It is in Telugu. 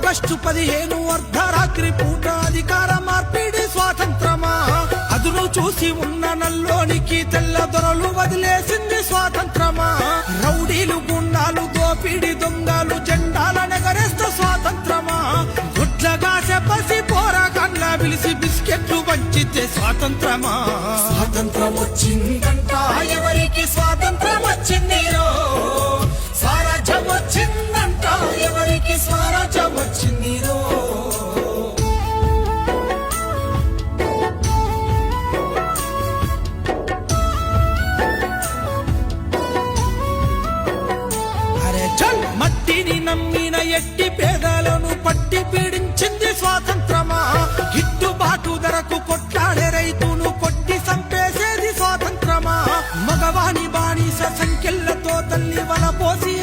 ఆగస్టు 15 అర్ధరాత్రి పూట అధికార మార్పిడి స్వాతంత్రమా అదును చూసి ఉన్న నల్లోనికి తెల్ల దొరలు వదిలేసింది స్వాతంత్రమా రౌడీలు గుండాలు దోపిడి దొంగలు జెండాల నెగరేస్త స్వాతంత్రమా గుడ్లగా చెప్పసి పోరాగాన్లా పిలిచి బిస్కెట్లు వంచితే స్వాతంత్రమా స్వాతంత్రం వచ్చిందంట ఎవరికి స్వాతంత్రం వచ్చిందిరో స్వరాజ్యం వచ్చిందంట ఎవరికి స్వరాజ్యం వచ్చిందిరో అరే చల్ మట్టిని నమ్మిన ఎట్టి పేదలను పట్టి పీడించింది స్వాతంత్రమా గిట్టుబాటు ధరకు కొట్లాడే రైతును కొట్టి చంపేసేది స్వాతంత్రమా మగవాణి బానిస సంఖ్యలతో తల్లి వల పోసి